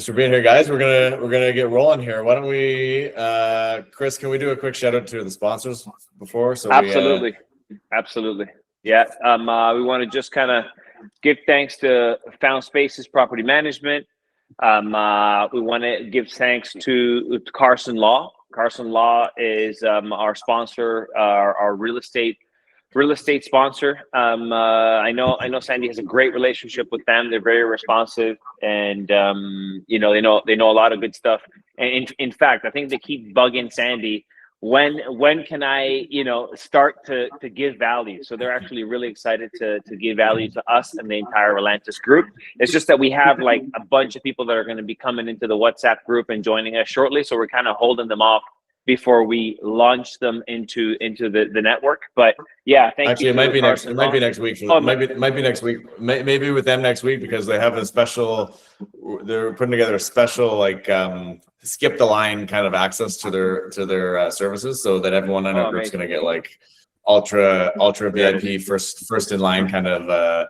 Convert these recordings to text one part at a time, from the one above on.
Thanks for being here, guys. We're gonna get rolling here. Why don't we, Chris? Can we do a quick shout out to the sponsors before? So absolutely, absolutely. Yeah. We want to just kind of give thanks to Found Spaces Property Management. We want to give thanks to Carson Law. Carson Law is our sponsor, our real estate sponsor. I know Sandy has a great relationship with them. They're very responsive, and you know, they know a lot of good stuff. And in fact, I think they keep bugging Sandy. When can I, start to give value? So they're actually really excited to give value to us and the entire LANTIS group. It's just that we have like a bunch of people that are going to be coming into the WhatsApp group and joining us shortly. So we're kind of holding them off before we launch them into the network. But yeah, thank you. Actually, it might be next week. It might be next week. Maybe with them next week, because they have a special. They're putting together a special skip the line kind of access to their services, so that everyone in our group's going to get like ultra VIP first in line kind of.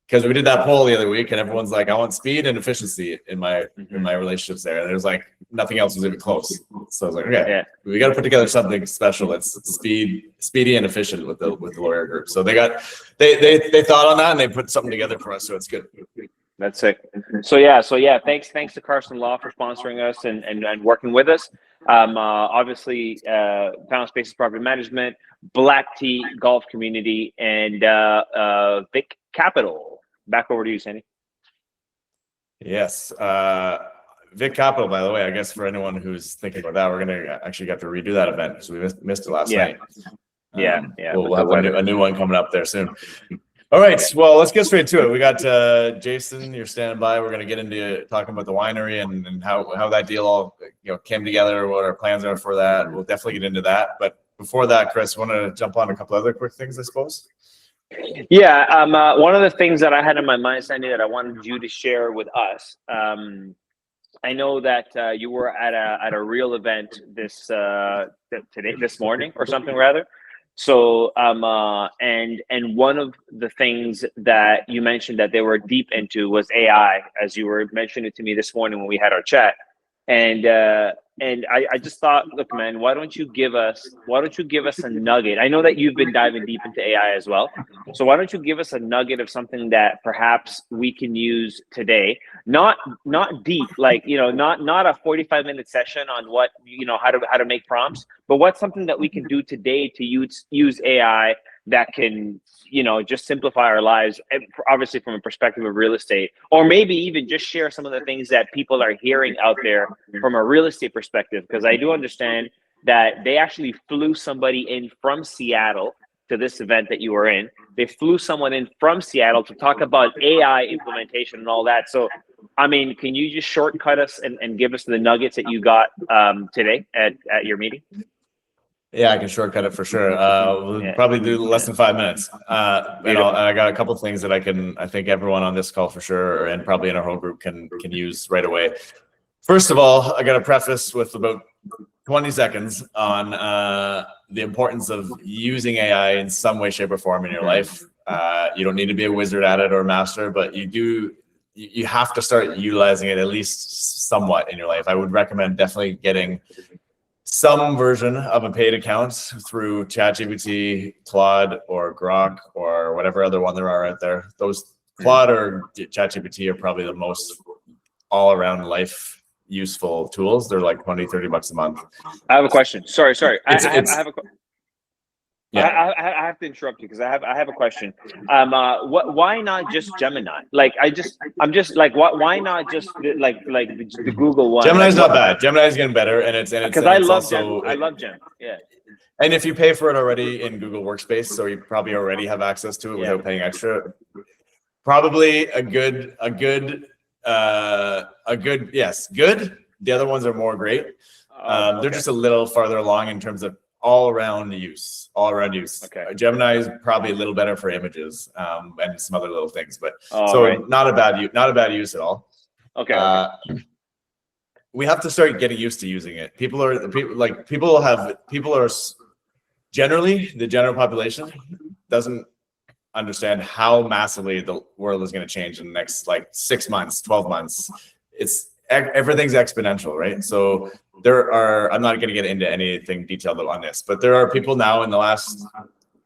Because we did that poll the other week, and everyone's like, "I want speed and efficiency in my relationships there." And there's like nothing else was even close. So I was like, "Okay, we got to put together something special that's speedy and efficient with the lawyer group." So they thought on that, and they put something together for us. So it's good. That's it. So yeah. Thanks to Carson Law for sponsoring us and working with us. Obviously, Found Spaces Property Management, Black Tea Golf Community, and Vic Capital. Back over to you, Sandy. Yes. Vic Capital, by the way, I guess for anyone who's thinking about that, we're going to actually get to redo that event because we missed it last night. Yeah. We'll have a new one coming up there soon. All right. Well, let's get straight to it. We got Jason, you're standing by. We're going to get into talking about the winery and how that deal all came together, what our plans are for that. We'll definitely get into that. But before that, Chris, want to jump on a couple other quick things, I suppose? Yeah, one of the things that I had in my mind, Sandy, that I wanted you to share with us. I know that you were at a real event this morning or something rather. So and one of the things that you mentioned that they were deep into was AI, as you were mentioning it to me this morning when we had our chat. And I just thought, look, man, why don't you give us a nugget? I know that you've been diving deep into AI as well. So why don't you give us a nugget of something that perhaps we can use today? Not deep, like, not a 45-minute session on what, how to make prompts, but what's something that we can do today to use AI that can, just simplify our lives, obviously from a perspective of real estate, or maybe even just share some of the things that people are hearing out there from a real estate perspective. Because I do understand that they actually flew somebody in from Seattle to this event that you were in. They flew someone in from Seattle to talk about AI implementation and all that. So, I mean, can you just shortcut us and give us the nuggets that you got today at your meeting? Yeah, I can shortcut it for sure. We'll probably do less than 5 minutes. And I got a couple of things that I think everyone on this call for sure, and probably in our whole group can use right away. First of all, I got to preface with about 20 seconds on the importance of using AI in some way, shape, or form in your life. You don't need to be a wizard at it or a master, but you have to start utilizing it at least somewhat in your life. I would recommend definitely getting some version of a paid account through ChatGPT, Claude, or Grok, or whatever other one there are out there. Those Claude or ChatGPT are probably the most all-around life useful tools. They're like $20-$30 a month. I have a question. Sorry. I have a question. Yeah. I have to interrupt you because I have a question. Why not just Gemini? Like I'm just like why not just like the Google one? Gemini's not bad. Gemini's getting better, and it's because I love Gem. I love Gem. Yeah. And if you pay for it already in Google Workspace, so you probably already have access to it without paying extra. Probably a good. Yes, good. The other ones are more great. They're just a little farther along in terms of all around use. Okay. Gemini is probably a little better for images and some other little things, but not a bad use at all. Okay. We have to start getting used to using it. Generally, the general population doesn't understand how massively the world is going to change in the next 6 months, 12 months. everything's exponential, right? So there are, I'm not going to get into anything detailed on this, but there are people now in the last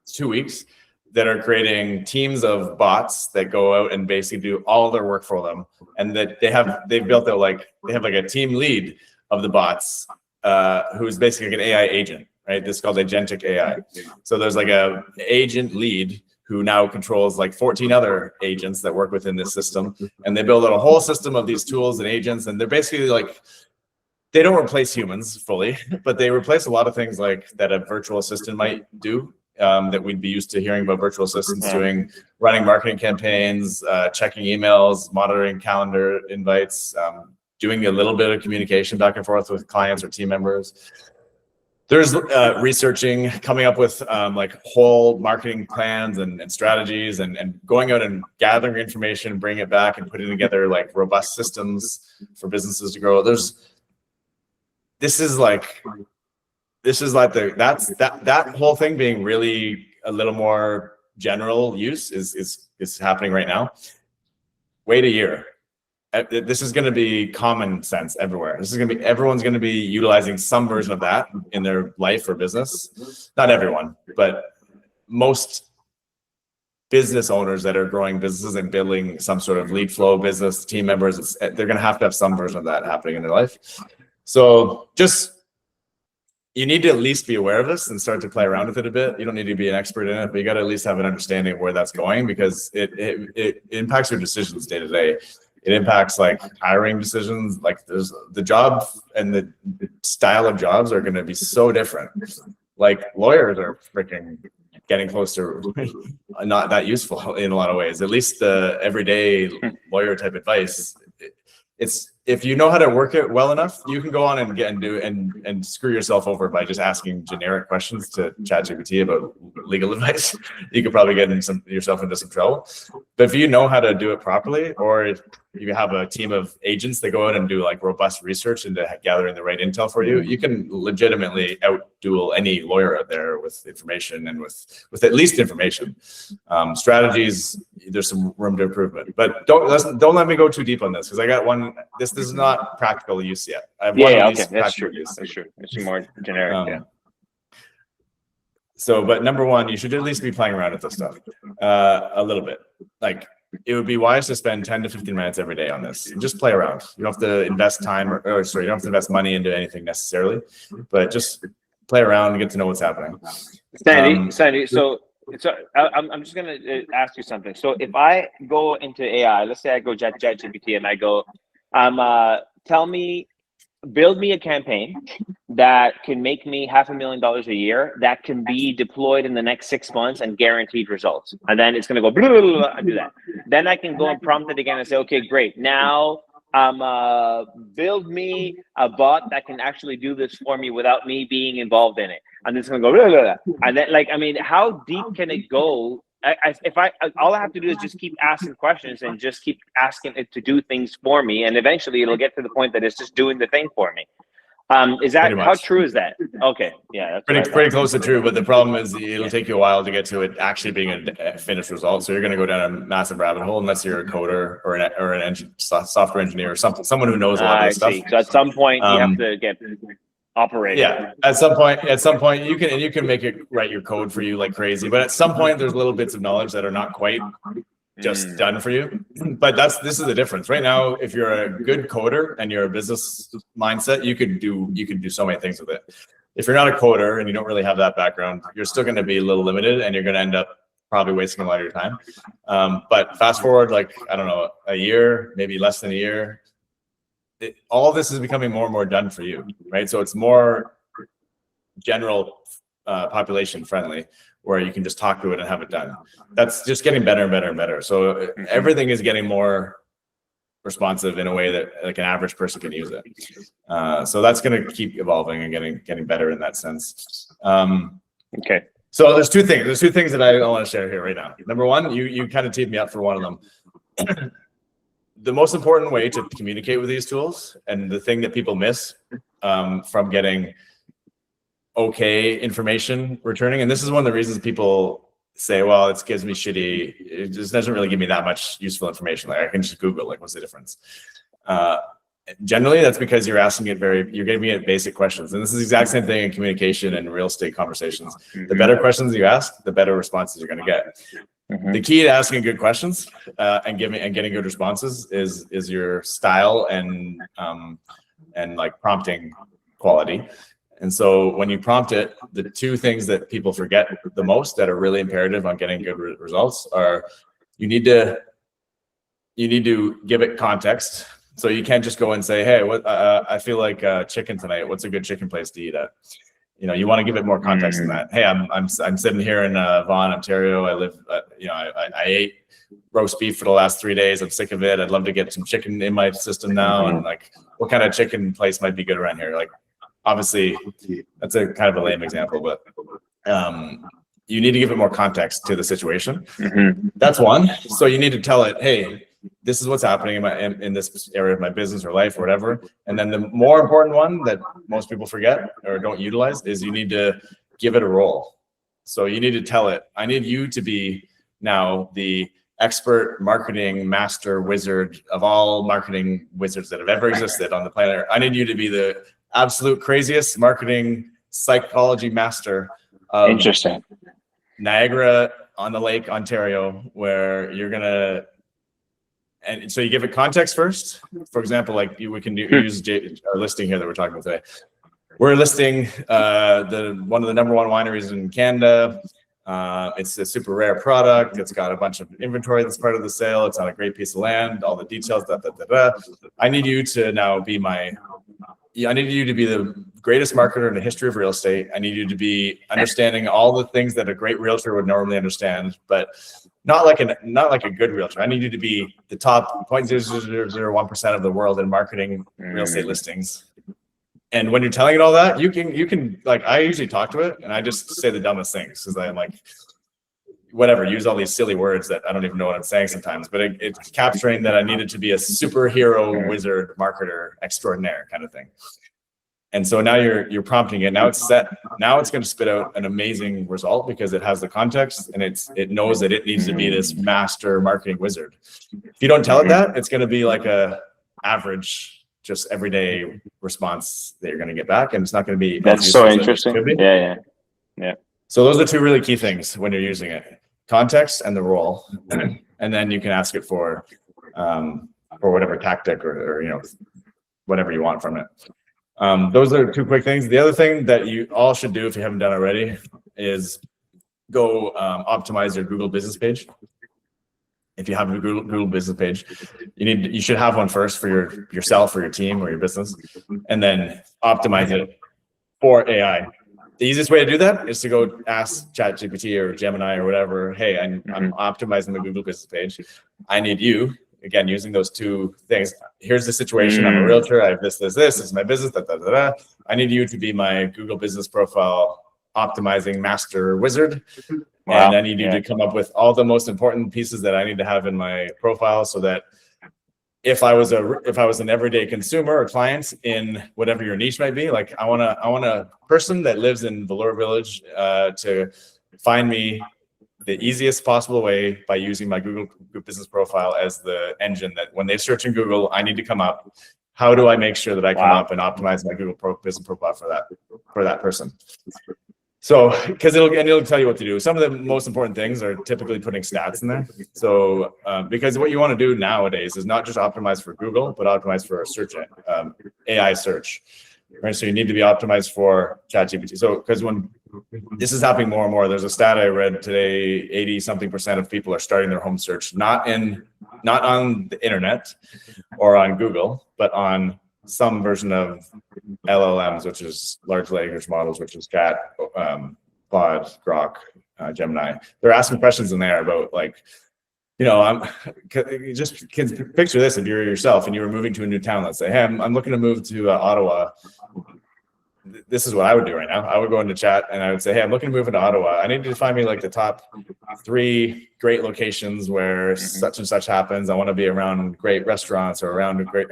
2 weeks that are creating teams of bots that go out and basically do all their work for them. And that they've built out they have like a team lead of the bots, who's basically an AI agent, right? This is called agentic AI. So there's like a agent lead who now controls like 14 other agents that work within this system. And they build out a whole system of these tools and agents. And they're basically like, they don't replace humans fully, but they replace a lot of things like that a virtual assistant might do, that we'd be used to hearing about virtual assistants doing, running marketing campaigns, checking emails, monitoring calendar invites, doing a little bit of communication back and forth with clients or team members. There's researching, coming up with like whole marketing plans and strategies, and going out and gathering information, bringing it back and putting together like robust systems for businesses to grow. This is like that whole thing being really a little more general use is happening right now. Wait a year. This is going to be common sense everywhere. This is going to be, everyone's going to be utilizing some version of that in their life or business. Not everyone, but most business owners that are growing businesses and building some sort of lead flow business, team members, they're going to have some version of that happening in their life. So you need to at least be aware of this and start to play around with it a bit. You don't need to be an expert in it, but you got to at least have an understanding of where that's going, because it impacts your decisions day to day. It impacts like hiring decisions. Like there's the job and the style of jobs are going to be so different. Like lawyers are freaking getting close to not that useful in a lot of ways. At least the everyday lawyer type advice. It's, if you know how to work it well enough, you can go on and do and screw yourself over by just asking generic questions to ChatGPT about legal advice. You could probably get yourself into some trouble. But if you know how to do it properly, or if you have a team of agents that go out and do like robust research into gathering the right intel for you, you can legitimately outduel any lawyer out there with information and with at least information. Strategies, there's some room to improvement, but don't let me go too deep on this, because I got one. This is not practical use yet. I have one of these. Okay, that's true. That's true. It's more generic. So, but number one, you should at least be playing around with this stuff a little bit. Like, it would be wise to spend 10 to 15 minutes every day on this. Just play around. You don't have to invest time you don't have to invest money into anything necessarily, but just play around and get to know what's happening. Sandy, so I'm just going to ask you something. So if I go into AI, let's say I go ChatGPT and I go, build me a campaign that can make me $500,000 a year that can be deployed in the next 6 months and guaranteed results. And then it's going to go blah, blah, blah, blah, and do that. Then I can go and prompt it again and say, okay, great. Now build me a bot that can actually do this for me without me being involved in it. And it's going to go blah, blah, blah. And then, like, I mean, how deep can it go? All I have to do is just keep asking questions and just keep asking it to do things for me, and eventually it'll get to the point that it's just doing the thing for me. Is that, how true is that? Okay, yeah, that's pretty close to true, but the problem is it'll take you a while to get to it actually being a finished result. So you're going to go down a massive rabbit hole unless you're a coder or an software engineer or someone who knows a lot of this stuff. So at some point you have to get operating. Yeah, at some point you can make it write your code for you like crazy, but at some point there's little bits of knowledge that are not quite just done for you. But this is the difference right now. If you're a good coder and you're a business mindset, you can do so many things with it. If you're not a coder and you don't really have that background, you're still going to be a little limited, and you're going to end up probably wasting a lot of your time. But fast forward, like, I don't know, a year, maybe less than a year, all of this is becoming more and more done for you, right? So it's more general population friendly, where you can just talk to it and have it done. That's just getting better and better and better. So everything is getting more responsive in a way that like an average person can use it. So that's going to keep evolving and getting better in that sense. Okay. So there's two things that I want to share here right now. Number one, you kind of teed me up for one of them. The most important way to communicate with these tools, and the thing that people miss from getting okay information returning, and this is one of the reasons people say, well, it gives me shitty, it just doesn't really give me that much useful information. Like, I can just Google, like, what's the difference? generally that's because you're giving it basic questions. And this is the exact same thing in communication and real estate conversations. The better questions you ask, the better responses you're going to get. The key to asking good questions and getting good responses is your style and like prompting quality. And so when you prompt it, the two things that people forget the most that are really imperative on getting good results are you need to give it context. So you can't just go and say, hey, I feel like chicken tonight. What's a good chicken place to eat at? You want to give it more context than that. Hey, I'm sitting here in Vaughan, Ontario. I live, I ate roast beef for the last 3 days. I'm sick of it. I'd love to get some chicken in my system now. And like, what kind of chicken place might be good around here? Like, obviously, that's a kind of a lame example, but you need to give it more context to the situation. That's one. So you need to tell it, hey, this is what's happening in this area of my business or life or whatever. And then the more important one that most people forget or don't utilize is you need to give it a role. So you need to tell it, I need you to be now the expert marketing master wizard of all marketing wizards that have ever existed on the planet. I need you to be the absolute craziest marketing psychology master of Niagara on the Lake, Ontario, where you're gonna. And so you give it context first. For example, like we can use our listing here that we're talking about today. We're listing one of the #1 wineries in Canada. It's a super rare product. It's got a bunch of inventory that's part of the sale. It's on a great piece of land. All the details. I need you to now be I need you to be the greatest marketer in the history of real estate. I need you to be understanding all the things that a great realtor would normally understand, but not like a good realtor. I need you to be the top 0.0001% of the world in marketing real estate listings. And when you're telling it all that, you can like, I usually talk to it and I just say the dumbest things because I'm like, whatever, use all these silly words that I don't even know what I'm saying sometimes, but it's capturing that I needed to be a superhero wizard marketer extraordinaire kind of thing. And so now you're prompting it. Now it's set. Now it's going to spit out an amazing result because it has the context and it knows that it needs to be this master marketing wizard. If you don't tell it that, it's going to be like a average, just everyday response that you're going to get back, and it's not going to be. That's so interesting. Yeah. So those are two really key things when you're using it: context and the role, and then you can ask it for whatever tactic or whatever you want from it. Those are two quick things. The other thing that you all should do if you haven't done already is go optimize your Google business page. If you have a Google business page, you should have one first for yourself or your team or your business, and then optimize it for AI. The easiest way to do that is to go ask ChatGPT or Gemini or whatever, hey, I'm optimizing the Google business page. I need you, again, using those two things. Here's the situation. I'm a realtor. I have this is my business. I need you to be my Google business profile optimizing master wizard. Wow. And I need you to come up with all the most important pieces that I need to have in my profile so that if I was an everyday consumer or client in whatever your niche might be, like I want a person that lives in Valour Village to find me the easiest possible way by using my Google business profile as the engine that when they search in Google, I need to come up. How do I make sure that I come up and optimize my Google business profile for that person? So, because it'll tell you what to do. Some of the most important things are typically putting stats in there. So, because what you want to do nowadays is not just optimize for Google, but optimize for a search AI search, right? So you need to be optimized for ChatGPT. So, because when this is happening more and more, there's a stat I read today: 80-something% of people are starting their home search not on the internet or on Google, but on some version of LLMs, which is large language models, which is Chat, Claude, Grok, Gemini. They're asking questions in there about like, just picture this: if you're yourself and you were moving to a new town, let's say, hey, I'm looking to move to Ottawa. This is what I would do right now. I would go into Chat and I would say, hey, I'm looking to move into Ottawa. I need you to find me like the top 3 great locations where such and such happens. I want to be around great restaurants or around a great,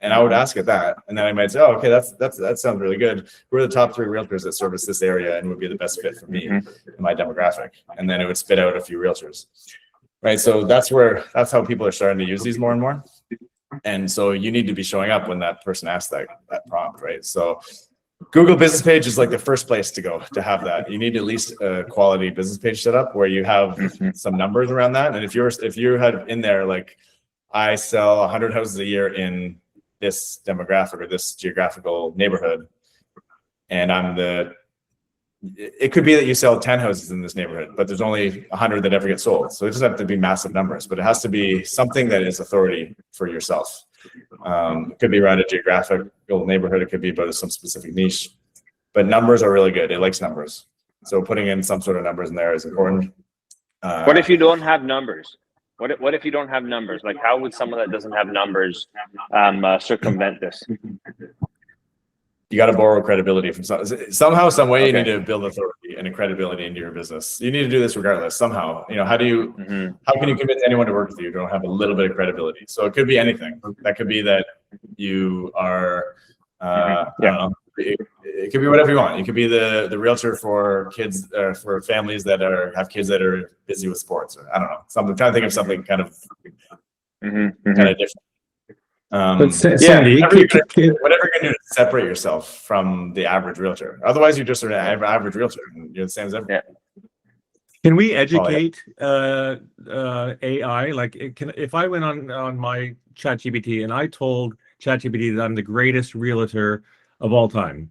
and I would ask it that, and then I might say, oh, okay, that sounds really good. Who are the top 3 realtors that service this area and would be the best fit for me and my demographic? And then it would spit out a few realtors, right? So that's how people are starting to use these more and more. And so you need to be showing up when that person asks that prompt, right? So Google business page is like the first place to go to have that. You need at least a quality business page set up where you have some numbers around that. And if you had in there, like, I sell 100 houses a year in this demographic or this geographical neighborhood, and it could be that you sell 10 houses in this neighborhood, but there's only 100 that ever get sold. So it doesn't have to be massive numbers, but it has to be something that is authority for yourself. It could be around a geographical neighborhood. It could be about some specific niche, but numbers are really good. It likes numbers. So putting in some sort of numbers in there is important. What if you don't have numbers? What if you don't have numbers? Like, how would someone that doesn't have numbers circumvent this? You got to borrow credibility from somehow, some way. You need to build authority and a credibility into your business. You need to do this regardless. Somehow, how can you convince anyone to work with you who don't have a little bit of credibility? So it could be anything. That could be that you are, I don't know. It could be whatever you want. You could be the realtor for kids, for families that have kids that are busy with sports, or I don't know. I'm trying to think of something kind of different. Sandy, whatever you're gonna do to separate yourself from the average realtor. Otherwise, you're just an average realtor. And you're the same as everyone. Can we educate AI? Like, if I went on my ChatGPT and I told ChatGPT that I'm the greatest realtor of all time,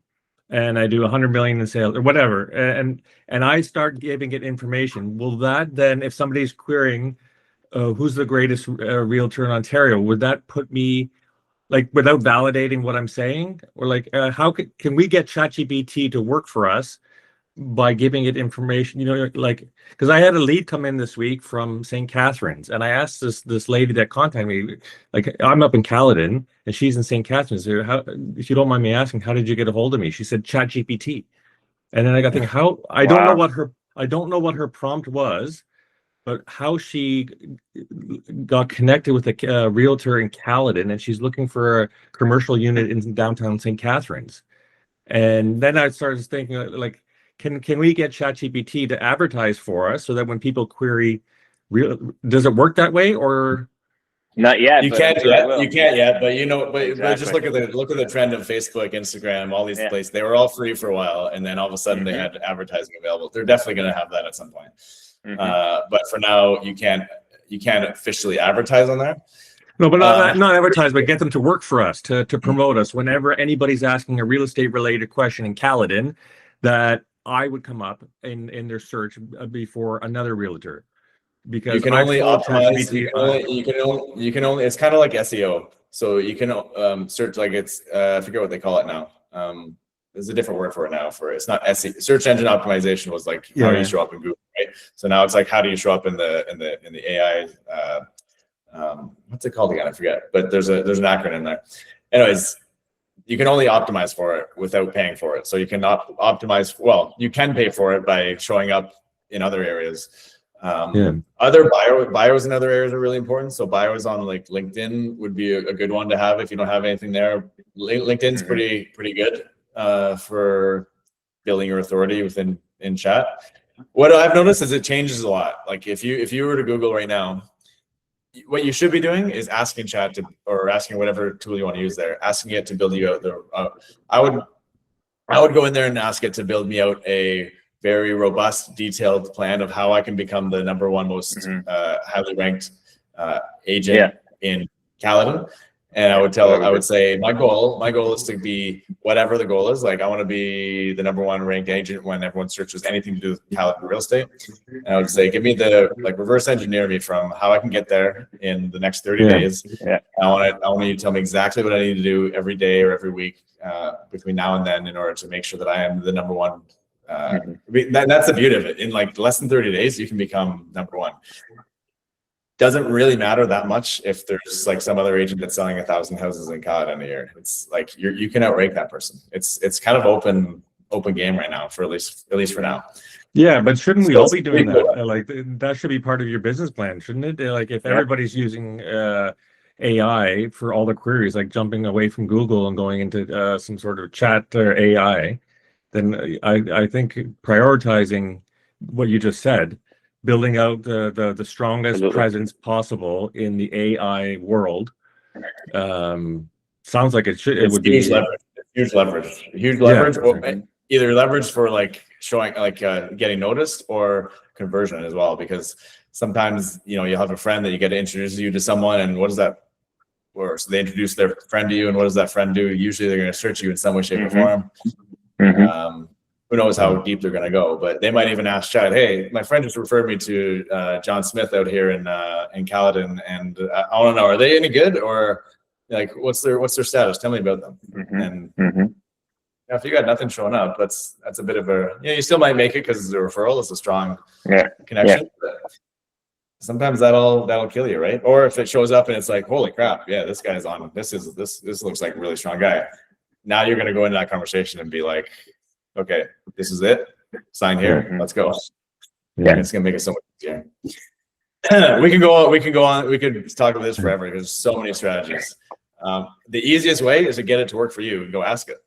and I do 100 million in sales or whatever, and I start giving it information, will that then, if somebody's querying who's the greatest realtor in Ontario, would that put me, like, without validating what I'm saying? Or like, how can we get ChatGPT to work for us by giving it information? Like, because I had a lead come in this week from St. Catharines, and I asked this lady that contacted me, like, I'm up in Caledon and she's in St. Catharines. So if you don't mind me asking, how did you get a hold of me? She said ChatGPT. And then I got thinking, I don't know what her prompt was, but how she got connected with a realtor in Caledon, and she's looking for a commercial unit in downtown St. Catharines. And then I started thinking, like, can we get ChatGPT to advertise for us so that when people query, does it work that way, or not yet? You can't yet, but exactly. Just look at the trend of Facebook, Instagram, all these places. They were all free for a while, and then all of a sudden they had advertising available. They're definitely going to have that at some point. But for now, you can't officially advertise on there. No, but not advertise, but get them to work for us, to promote us. Whenever anybody's asking a real estate related question in Caledon, that I would come up in their search before another realtor, because you can only optimize. You can only. It's kind of like SEO. So you can search, like, it's I forget what they call it now. There's a different word for it now. It's not SEO. Search engine optimization was like how do you show up in Google, right? So now it's like, how do you show up in the AI? What's it called again? I forget. But there's an acronym there. Anyways, you can only optimize for it without paying for it. So you cannot optimize. Well, you can pay for it by showing up in other areas. Other bios in other areas are really important. So bios on, like, LinkedIn would be a good one to have if you don't have anything there. LinkedIn's pretty good for building your authority in chat. What I've noticed is it changes a lot. Like, if you were to Google right now, what you should be doing is asking chat or asking whatever tool you want to use there, asking it to build you out I would go in there and ask it to build me out a very robust, detailed plan of how I can become the #1 most highly ranked agent in Caledon. And I would say my goal is to be whatever the goal is. Like, I want to be the #1 ranked agent when everyone searches anything to do with Caledon real estate. And I would say, give me reverse engineer me from how I can get there in the next 30 days. I want you to tell me exactly what I need to do every day or every week between now and then in order to make sure that I am the #1. That's the beauty of it. In like less than 30 days, you can become #1. Doesn't really matter that much if there's like some other agent that's selling 1,000 houses in Caledon a year. It's like you can outrank that person. It's kind of open game right now, for at least for now. Yeah, but shouldn't we all be doing that? Like, that should be part of your business plan, shouldn't it? Like, if everybody's using AI for all the queries, like jumping away from Google and going into some sort of chat or AI, then I think prioritizing what you just said, building out the strongest presence possible in the AI world, Sounds like it It's would be huge leverage. Huge leverage, or either leverage for like showing, like getting noticed, or conversion as well. Because sometimes, you know, you'll have a friend that you get to introduce you to someone, and what does that, or so they introduce their friend to you, and what does that friend do? Usually they're going to search you in some way, shape, or form. Who knows how deep they're going to go, but they might even ask Chad, hey, my friend just referred me to John Smith out here in Caledon, and I want to know, are they any good, or like what's their status? Tell me about them. And if you got nothing showing up, that's a bit of a, you still might make it because it's a referral, it's a strong connection. But sometimes that'll kill you, right? Or if it shows up and it's like, holy crap, yeah, this guy's on. This looks like a really strong guy. Now you're going to go into that conversation and be like, okay, this is it. Sign here. Let's go. Yeah, it's gonna make it so much easier. We can go on. We could talk about this forever. There's so many strategies. The easiest way is to get it to work for you and go ask it.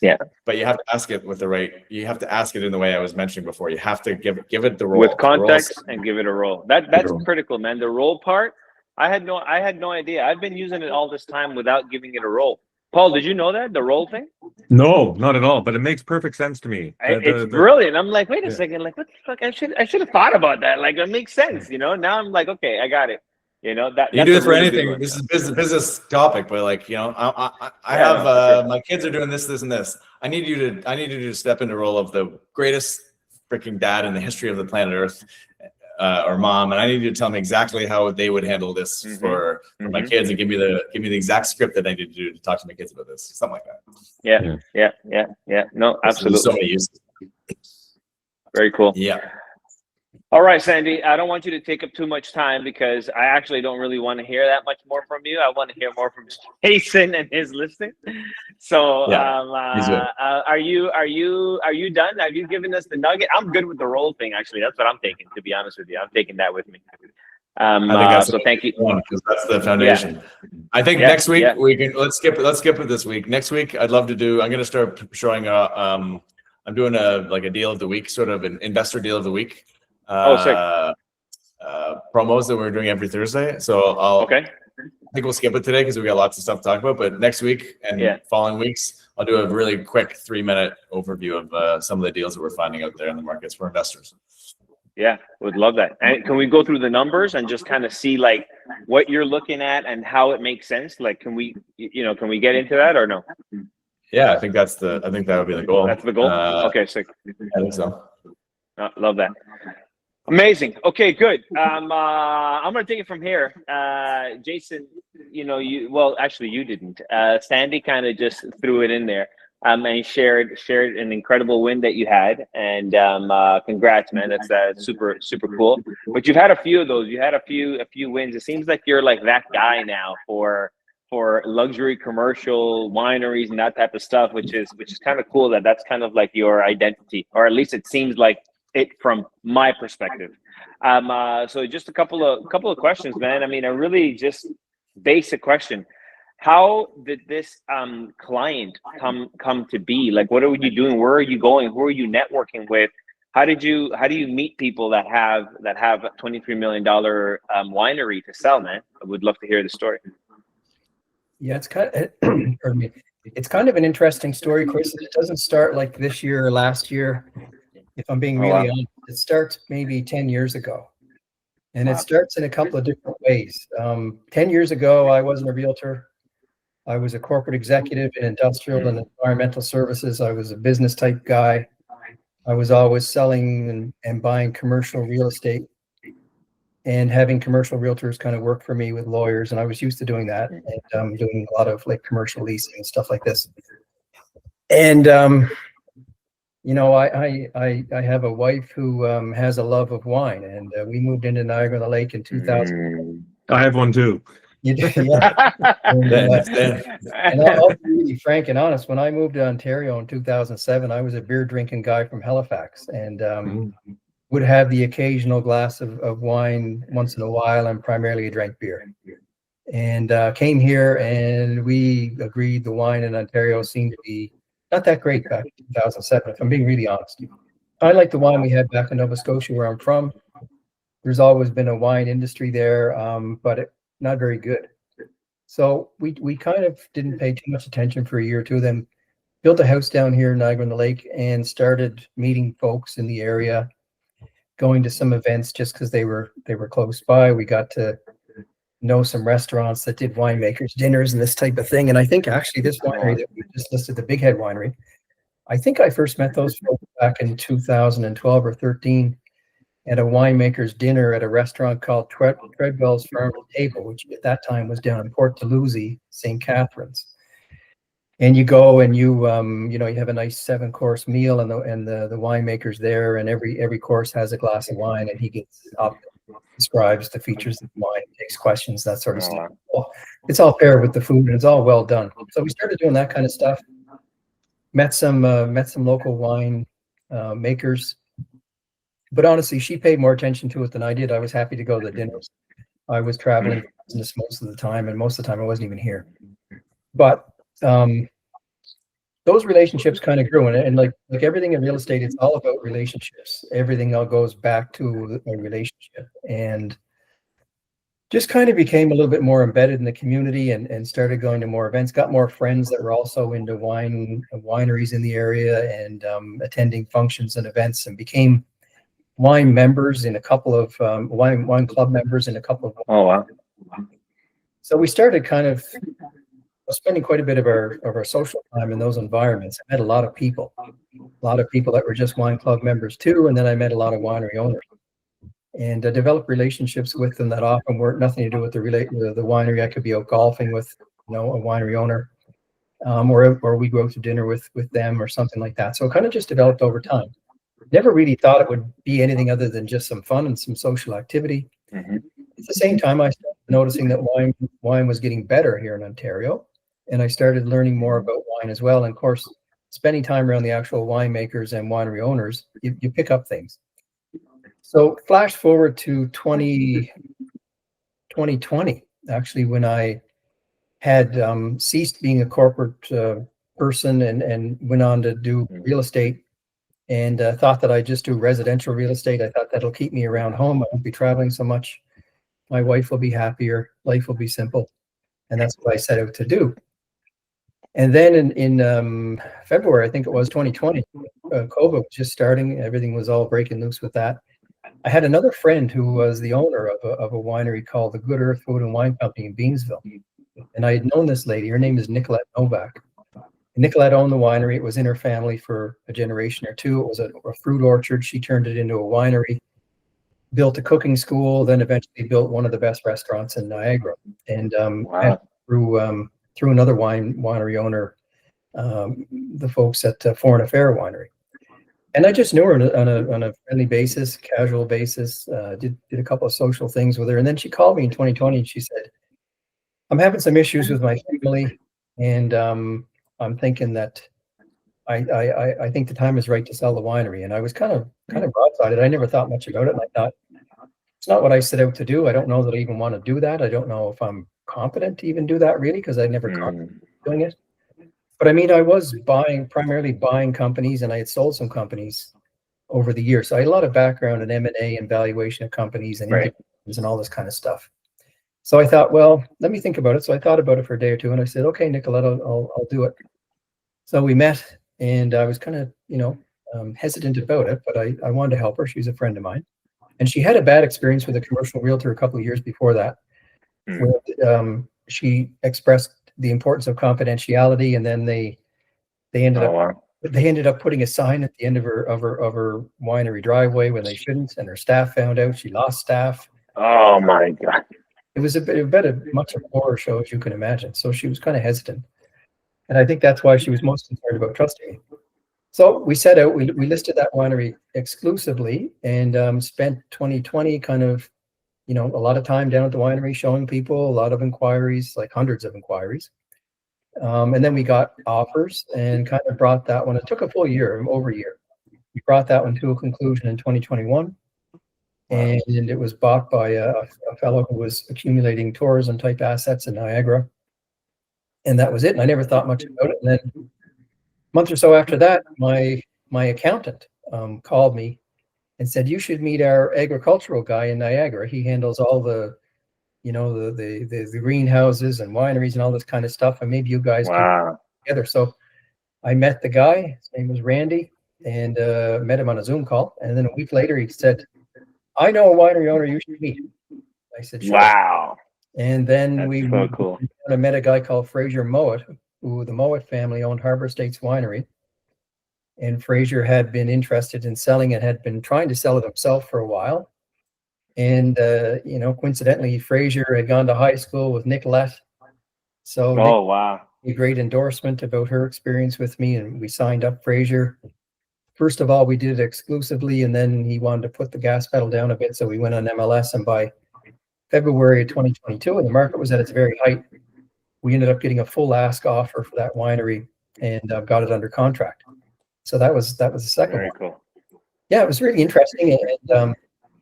Yeah. But you have to ask it with the right. You have to ask it in the way I was mentioning before. You have to give it the role with context and give it a role. That's critical, man. The role part. I had no idea. I've been using it all this time without giving it a role. Paul, did you know that, the role thing? No, not at all. But it makes perfect sense to me. It's brilliant. I'm like, wait a second, like what the fuck? I should have thought about that. Like it makes sense, you know. Now I'm like, okay, I got it. You know that you do it for anything. This is business topic, but like, you know, I have my kids are doing this, and this. I need you to step into the role of the greatest freaking dad in the history of the planet Earth. Or mom, and I need you to tell me exactly how they would handle this for my kids, and give me the exact script that I need to do to talk to my kids about this, something like that. Yeah. No, absolutely. So many uses. Very cool. Yeah. All right, Sandy, I don't want you to take up too much time because I actually don't really want to hear that much more from you. I want to hear more from Jason and his listing. So, are you done? Have you given us the nugget? I'm good with the role thing. Actually, that's what I'm taking. To be honest with you, I'm taking that with me. I think that's so thank you. Because that's the foundation. Yeah. I think next week we can let's skip it this week. Next week, I'd love to do. I'm going to start showing I'm doing a deal of the week, sort of an investor deal of the week. Promos that we're doing every Thursday. So I think we'll skip it today because we got lots of stuff to talk about. But next week and following weeks, I'll do a really quick 3-minute overview of some of the deals that we're finding out there in the markets for investors. Yeah, would love that. And can we go through the numbers and just kind of see like what you're looking at and how it makes sense? Like, can we get into that or no? Yeah, I think that would be the goal. That's the goal. Okay, sick. I think so. Love that. Amazing. Okay, good. I'm gonna take it from here. Jason, you didn't. Sandy kind of just threw it in there. And shared an incredible win that you had, and congrats, man. That's super cool. But you've had a few of those. You had a few wins. It seems like you're like that guy now for luxury commercial wineries and that type of stuff, which is kind of cool. That's kind of like your identity, or at least it seems like it from my perspective. So just a couple of questions, man. I mean, a really just basic question. How did this client come to be? Like, what are you doing? Where are you going? Who are you networking with? How do you meet people that have a $23 million winery to sell, man? I would love to hear the story. Yeah, it's kind of it's kind of an interesting story, Chris. It doesn't start like this year or last year. If I'm being really honest, it starts maybe 10 years ago. And it starts in a couple of different ways. 10 years ago, I wasn't a realtor. I was a corporate executive in industrial and environmental services. I was a business type guy. I was always selling and buying commercial real estate and having commercial realtors kind of work for me with lawyers. And I was used to doing that and doing a lot of like commercial leasing and stuff like this. And, I have a wife who has a love of wine, and we moved into Niagara-on-the-Lake in 2000. I have one too. You do, yeah. And I'll be really frank and honest. When I moved to Ontario in 2007, I was a beer drinking guy from Halifax, and would have the occasional glass of wine once in a while, and primarily drank beer. And came here, and we agreed the wine in Ontario seemed to be not that great back in 2007, if I'm being really honest. I like the wine we had back in Nova Scotia, where I'm from. There's always been a wine industry there, but not very good. So we kind of didn't pay too much attention for a year or two, then built a house down here in Niagara-on-the-Lake and started meeting folks in the area, going to some events just because they were close by. We got to know some restaurants that did winemakers dinners and this type of thing. And I think actually this winery that we just listed, the Big Head Winery, I think I first met those folks back in 2012 or 13 at a winemakers dinner at a restaurant called Treadwell's Farm and Table, which at that time was down in Port Dalhousie, St. Catharines. And you go and you have a nice 7-course meal, and the winemaker's there, and every course has a glass of wine, and he gets up, describes the features of the wine, takes questions, that sort of stuff. Well, it's all paired with the food, and it's all well done. So we started doing that kind of stuff. Met some local wine makers, but honestly, she paid more attention to it than I did. I was happy to go to the dinners. I was traveling for business most of the time, and most of the time I wasn't even here. But those relationships kind of grew, and like everything in real estate, it's all about relationships. Everything all goes back to a relationship, and just kind of became a little bit more embedded in the community, and started going to more events, got more friends that were also into wineries in the area, and attending functions and events, and became wine members in a couple of wine club members in a couple of. Oh, wow. So we started kind of spending quite a bit of our social time in those environments. I met a lot of people that were just wine club members too, and then I met a lot of winery owners, and developed relationships with them that often weren't nothing to do with the winery. I could be out golfing with a winery owner, or we go out to dinner with them or something like that. So it kind of just developed over time. Never really thought it would be anything other than just some fun and some social activity. Mm-hmm. At the same time, I started noticing that wine was getting better here in Ontario, and I started learning more about wine as well. And of course, spending time around the actual winemakers and winery owners, you pick up things. So flash forward to 2020, actually, when I had ceased being a corporate person and went on to do real estate, and thought that I'd just do residential real estate. I thought that'll keep me around home. I won't be traveling so much. My wife will be happier. Life will be simple. And that's what I set out to do. And then in February, I think it was 2020, COVID was just starting. Everything was all breaking loose with that. I had another friend who was the owner of a winery called the Good Earth Food and Wine Company in Beamsville. And I had known this lady. Her name is Nicolette Novak. Nicolette owned the winery. It was in her family for a generation or two. It was a fruit orchard. She turned it into a winery, built a cooking school, then eventually built one of the best restaurants in Niagara. And Wow. through another winery owner, the folks at Foreign Affair Winery. And I just knew her on a friendly basis, casual basis, did a couple of social things with her. And then she called me in 2020 and she said, I'm having some issues with my family, and I'm thinking that I think the time is right to sell the winery. And I was kind of broadsided. I never thought much about it. And I thought, it's not what I set out to do. I don't know that I even want to do that. I don't know if I'm competent to even do that, really, because I never contemplated doing it. But I mean, I was primarily buying companies, and I had sold some companies over the years. So I had a lot of background in M&A and valuation of companies and and all this kind of stuff. So I thought, well, let me think about it. So I thought about it for a day or two, and I said, okay, Nicolette, I'll do it. So we met, and I was kind of, hesitant about it, but I wanted to help her. She's a friend of mine, and she had a bad experience with a commercial realtor a couple of years before that, where she expressed the importance of confidentiality, and then they ended up putting a sign at the end of her winery driveway when they shouldn't, and her staff found out. She lost staff. Oh my God. It was much of a horror show, as you can imagine. So she was kind of hesitant. And I think that's why she was most concerned about trusting me. So we set out, we listed that winery exclusively, and spent 2020 kind of, a lot of time down at the winery showing people, a lot of inquiries, like hundreds of inquiries. And then we got offers and kind of brought that one. It took a full year, over a year. We brought that one to a conclusion in 2021. And it was bought by a fellow who was accumulating tourism type assets in Niagara. And that was it. And I never thought much about it. And then a month or so after that, my accountant called me and said, you should meet our agricultural guy in Niagara. He handles all the you know, the greenhouses and wineries and all this kind of stuff, and maybe you guys could Wow. together. So I met the guy, his name was Randy, and met him on a Zoom call. And then a week later, he said, "I know a winery owner you should meet." I said, "Sure." Wow. And then That's so cool. I met a guy called Fraser Mowat, who the Mowat family owned Harbor Estates Winery. And Fraser had been interested in selling it, had been trying to sell it himself for a while. And, you know, coincidentally, Fraser had gone to high school with Nicolette. So Oh, wow. a great endorsement about her experience with me, and we signed up Fraser. First of all, we did it exclusively, and then he wanted to put the gas pedal down a bit, so we went on MLS, and by February of 2022, and the market was at its very height, we ended up getting a full ask offer for that winery and got it under contract. So that was the second Very one. cool. Yeah, it was really interesting, and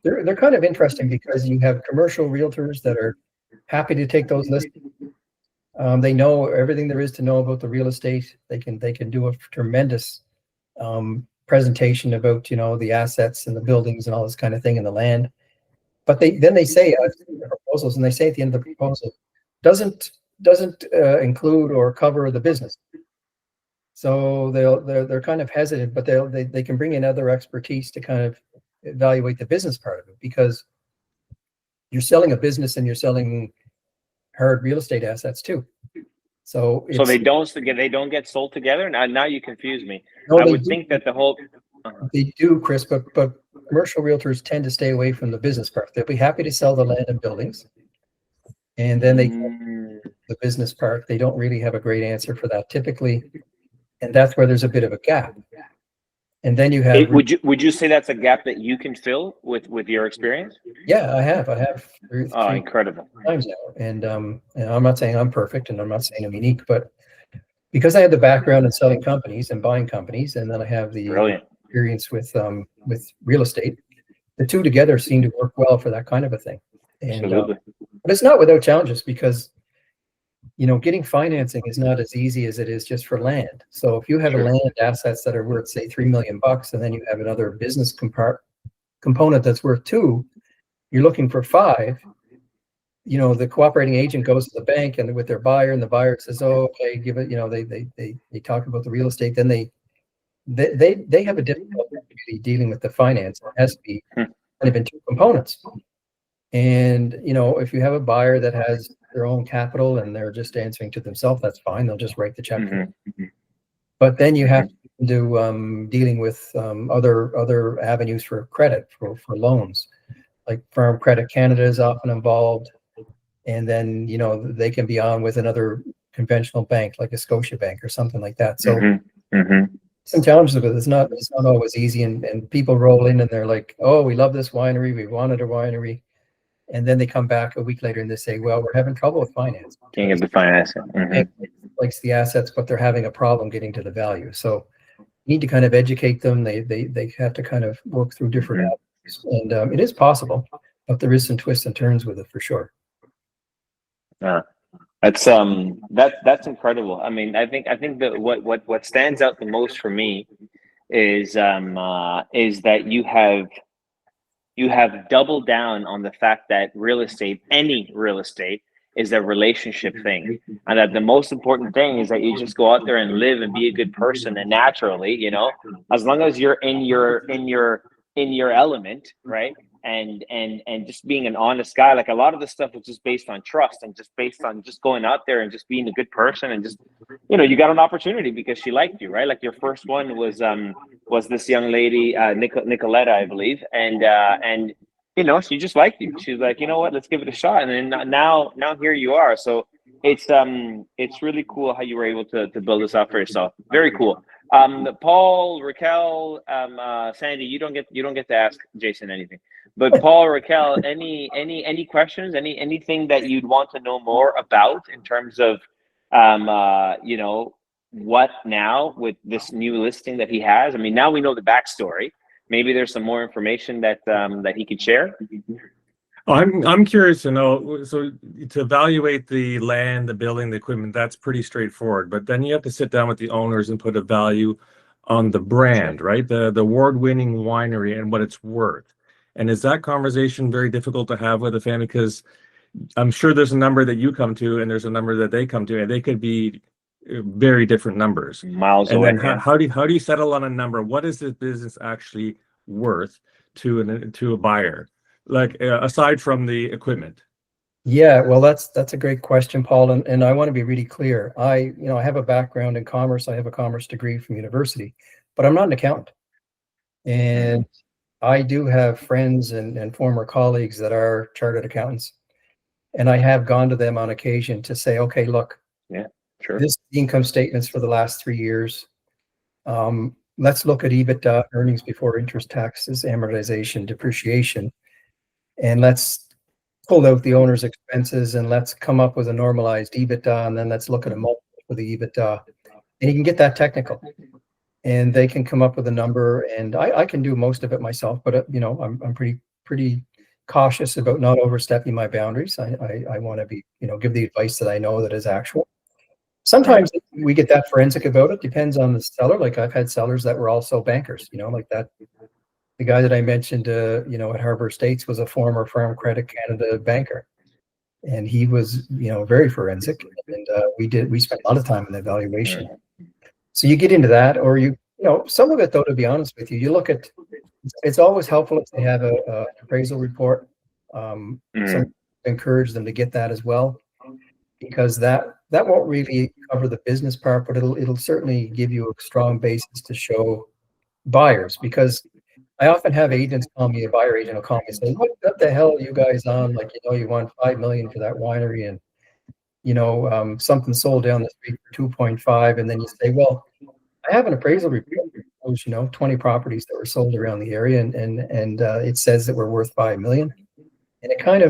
they're kind of interesting because you have commercial realtors that are happy to take those listings. They know everything there is to know about the real estate. They can do a tremendous presentation about, you know, the assets and the buildings and all this kind of thing and the land. But they say proposals, and they say at the end of the proposal doesn't include or cover the business. So they're kind of hesitant, but they can bring in other expertise to kind of evaluate the business part of it, because you're selling a business and you're selling hard real estate assets too. So they don't get sold together. Now you confuse me. No, I would think that the whole they do, Chris, but commercial realtors tend to stay away from the business part. They'll be happy to sell the land and buildings, and then the business part, they don't really have a great answer for that typically, and that's where there's a bit of a gap. And then you have would you say that's a gap that you can fill with your experience? Yeah, I have three incredible times now, and I'm not saying I'm perfect, and I'm not saying I'm unique, but because I have the background in selling companies and buying companies, and then I have the experience with real estate, the two together seem to work well for that kind of a thing. And but it's not without challenges, because you know, getting financing is not as easy as it is just for land. So if you have a land assets that are worth, say, $3 million, and then you have another business component that's worth $2 million, you're looking for $5 million. You know, the cooperating agent goes to the bank and with their buyer, and the buyer says, "Oh, okay, give it." You know, they talk about the real estate. Then they have a difficulty dealing with the finance. It has to be kind of in two components. And you know, if you have a buyer that has their own capital and they're just answering to themselves, that's fine. They'll just write the check. But then you have to do dealing with other avenues for credit, for loans, like Farm Credit Canada is often involved. And then, you know, they can be on with another conventional bank like a Scotia Bank or something like that. So some challenges with it. It's not always easy. And people roll in and they're like, "Oh, we love this winery. We wanted a winery." And then they come back a week later and they say, "Well, we're having trouble with finance." Can't get the financing. Likes the assets, but they're having a problem getting to the value. So you need to kind of educate them. They have to kind of work through different avenues. And it is possible, but there is some twists and turns with it for sure. That's incredible. I mean, I think that what stands out the most for me is that you have doubled down on the fact that real estate, any real estate, is a relationship thing, and that the most important thing is that you just go out there and live and be a good person, and naturally, you know, as long as you're in your element, right? And just being an honest guy. Like a lot of the stuff was just based on trust and just based on just going out there and just being a good person, and just, you know, you got an opportunity because she liked you, right? Like your first one was this young lady, Nicoletta, I believe, and you know, she just liked you. She's like, "You know what, let's give it a shot." And then now here you are. So it's really cool how you were able to build this up for yourself. Very cool. Paul, Raquel, Sandy, you don't get to ask Jason anything. But Paul, Raquel, any questions? Anything that you'd want to know more about in terms of you know, what now with this new listing that he has? I mean, now we know the backstory. Maybe there's some more information that he could share. I'm curious to know. So to evaluate the land, the building, the equipment, that's pretty straightforward. But then you have to sit down with the owners and put a value on the brand, right? The award-winning winery and what it's worth. And is that conversation very difficult to have with a family? Because I'm sure there's a number that you come to, and there's a number that they come to, and they could be very different numbers. Miles And away. then how do you settle on a number? What is this business actually worth to a buyer, like aside from the equipment? Yeah, well, that's a great question, Paul, and I want to be really clear. I have a background in commerce. I have a commerce degree from university, but I'm not an accountant. And I do have friends and former colleagues that are chartered accountants. And I have gone to them on occasion to say, okay, look, Sure. this income statements for the last 3 years. Let's look at EBITDA, earnings before interest, taxes, amortization, depreciation, and let's pull out the owner's expenses and let's come up with a normalized EBITDA, and then let's look at a multiple for the EBITDA. And you can get that technical, and they can come up with a number. And I can do most of it myself, but I'm pretty cautious about not overstepping my boundaries. I want to be give the advice that I know that is actual. Sometimes we get that forensic about it. Depends on the seller. Like I've had sellers that were also bankers. Like that. The guy that I mentioned, at Harbor Estates was a former Farm Credit Canada banker, and he was, very forensic. And we spent a lot of time in the evaluation. So you get into that, or some of it though. To be honest with you, you look at. It's always helpful if they have a appraisal report. So encourage them to get that as well, because that won't really cover the business part, but it'll certainly give you a strong basis to show buyers. Because I often have agents call me, a buyer agent will call me and say, what the hell are you guys on? Like, you want $5 million for that winery, and something sold down the street for 2.5, and then you say, well, I have an appraisal report that shows 20 properties that were sold around the area, and it says that we're worth $5 million. And it kind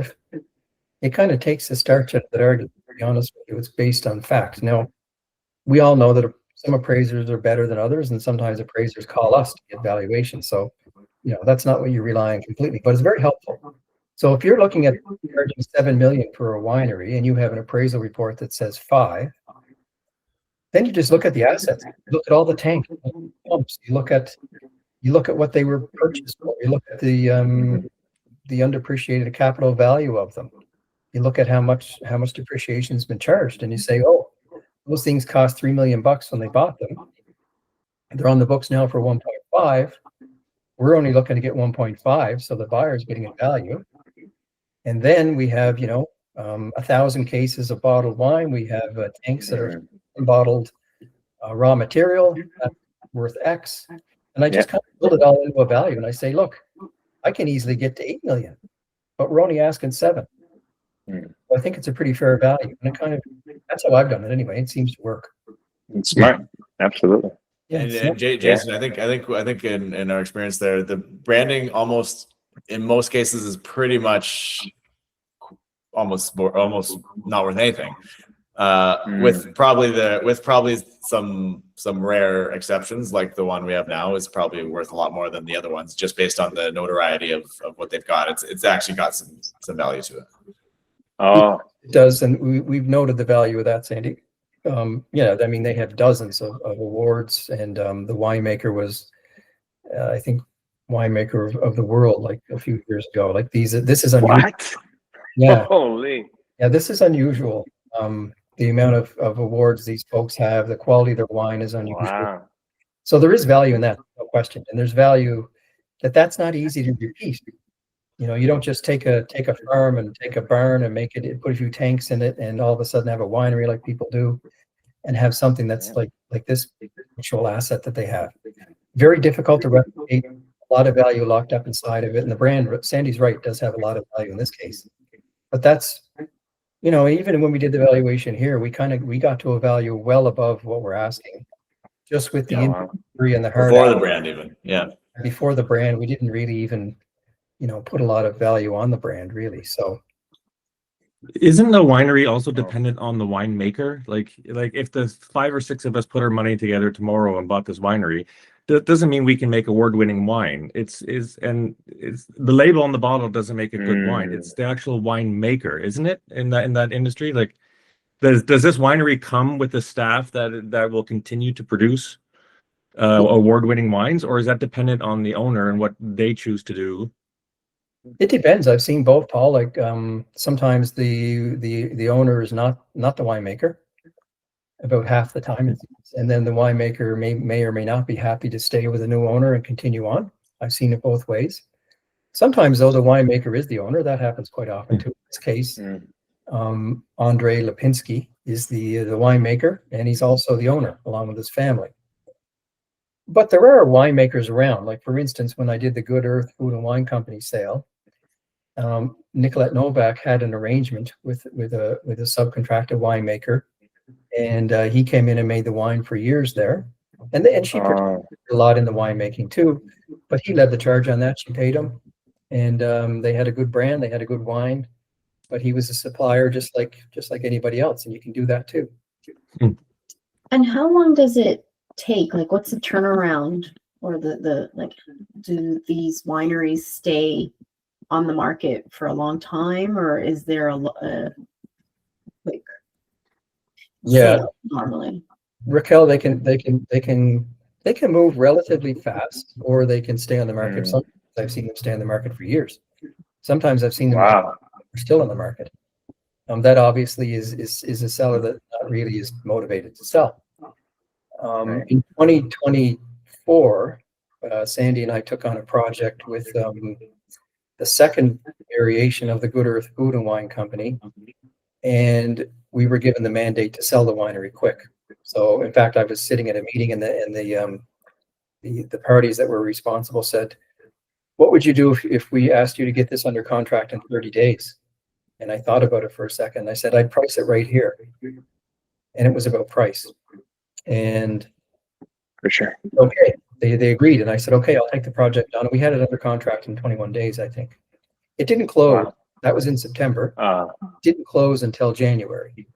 of takes the starch out of that argument. To be honest with you, it's based on fact. Now, we all know that some appraisers are better than others, and sometimes appraisers call us to get valuation. So, that's not what you rely on completely, but it's very helpful. So if you're looking at charging $7 million for a winery and you have an appraisal report that says 5, then you just look at the assets. You look at all the tanks, pumps. You look at what they were purchased for. You look at the undepreciated capital value of them. You look at how much depreciation has been charged, and you say, oh, those things cost $3 million when they bought them. They're on the books now for 1.5. We're only looking to get 1.5, so the buyer's getting a value. And then we have, 1,000 cases of bottled wine. We have tanks that are bottled raw material that's worth X. And I just kind of build it all into a value. And I say, look, I can easily get to 8 million, but we're only asking 7. So I think it's a pretty fair value. And that's how I've done it anyway. It seems to work. It's smart. Absolutely. Yeah, And Jason, I think in our experience there, the branding almost in most cases is pretty much almost not worth anything. With probably some rare exceptions, like the one we have now is probably worth a lot more than the other ones, just based on the notoriety of what they've got. It's actually got some value to it. Oh, it does, and we've noted the value of that, Sandy. They have dozens of awards, and the winemaker was, I think, winemaker of the world like a few years ago. Like this is unusual. what? Yeah, Holy. yeah, this is unusual. The amount of awards these folks have, the quality of their wine is unusual. Wow. So there is value in that, no question, and there's value that's not easy to repeat. You don't just take a farm and take a barn and put a few tanks in it, and all of a sudden have a winery like people do, and have something that's like this actual asset that they have. Very difficult to replicate. A lot of value locked up inside of it, and the brand, Sandy's right, does have a lot of value in this case. But that's, even when we did the valuation here, we got to a value well above what we're asking, just with the inventory and the hard Before the brand even, before the brand, we didn't really even put a lot of value on the brand, really. So isn't the winery also dependent on the winemaker? Like if the 5 or 6 of us put our money together tomorrow and bought this winery, that doesn't mean we can make award-winning wine. It's the label on the bottle doesn't make a good wine. It's the actual winemaker, isn't it? In that industry, like does this winery come with the staff that will continue to produce award-winning wines, or is that dependent on the owner and what they choose to do? It depends. I've seen both, Paul. Like sometimes the owner is not the winemaker about half the time, and then the winemaker may or may not be happy to stay with a new owner and continue on. I've seen it both ways. Sometimes though, the winemaker is the owner. That happens quite often too. In this case, Andre Lipinski is the winemaker, and he's also the owner along with his family. But there are winemakers around. Like for instance, when I did the Good Earth Food and Wine Company sale, Nicolette Novak had an arrangement with a subcontracted winemaker, and he came in and made the wine for years there. And she participated a lot in the winemaking too, but he led the charge on that. She paid him, and they had a good brand, they had a good wine, but he was a supplier just like anybody else, and you can do that too. And how long does it take? Like, what's the turnaround, or the like? Do these wineries stay on the market for a long time, or is there a quick sale normally? Raquel, they can move relatively fast, or they can stay on the market. Sometimes I've seen them stay on the market for years. Sometimes I've seen them still on the market. That obviously is a seller that not really is motivated to sell. In 2024, Sandy and I took on a project with the second variation of the Good Earth Food and Wine Company, and we were given the mandate to sell the winery quick. So, in fact, I was sitting at a meeting, and the parties that were responsible said, "What would you do if we asked you to get this under contract in 30 days?" And I thought about it for a second. I said, "I'd price it right here," and it was about price. And for sure, okay, they agreed, and I said, "Okay, I'll take the project on." And we had it under contract in 21 days, I think. It didn't close. Wow. That was in September. Didn't close until January.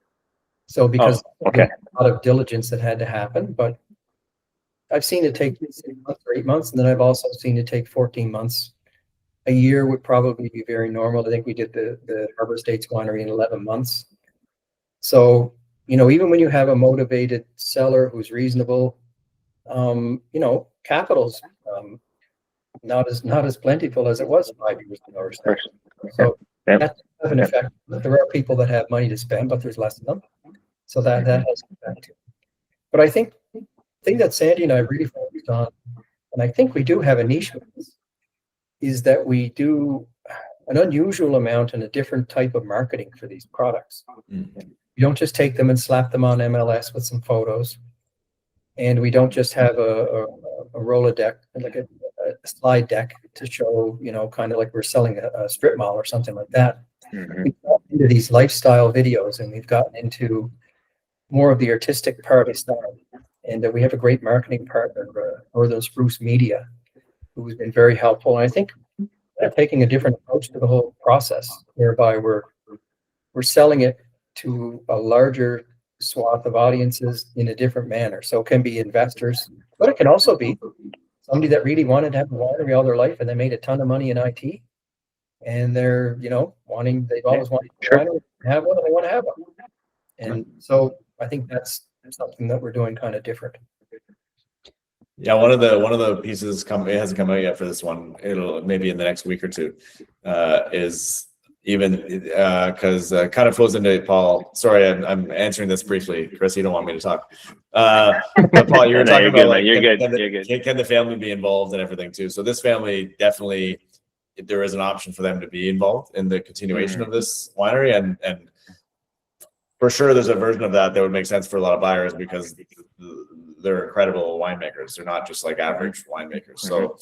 So because a lot of diligence that had to happen, but I've seen it take 6 months or 8 months, and then I've also seen it take 14 months. A year would probably be very normal. I think we did the Harbor Estates Winery in 11 months. So, even when you have a motivated seller who's reasonable, capital's not as plentiful as it was 5 years ago or so. So that has an effect. There are people that have money to spend, but there's less of them. So that has an effect. But I think the thing that Sandy and I really focused on, and I think we do have a niche with this, is that we do an unusual amount and a different type of marketing for these products. You don't just take them and slap them on MLS with some photos. And we don't just have a Rolodeck, like a slide deck to show, kind of like we're selling a strip mall or something like that. We've gotten into these lifestyle videos, and we've gotten into more of the artistic part of stuff. And we have a great marketing partner, Northern Spruce Media, who's been very helpful. And I think they're taking a different approach to the whole process, whereby we're selling it to a larger swath of audiences in a different manner. So it can be investors, but it can also be somebody that really wanted to have a winery all their life, and they made a ton of money in IT, and they're they've always wanted to have one, and they want to have one. And so I think that's something that we're doing kind of different. Yeah, one of the pieces it hasn't come out yet for this one. It'll maybe in the next week or two. Is even because kind of flows into Paul. Sorry, I'm answering this briefly. Chris, you don't want me to talk. But Paul, you were talking about like can the family be involved and everything too? So this family definitely, there is an option for them to be involved in the continuation of this winery, and for sure there's a version of that would make sense for a lot of buyers because they're incredible winemakers. They're not just like average winemakers. So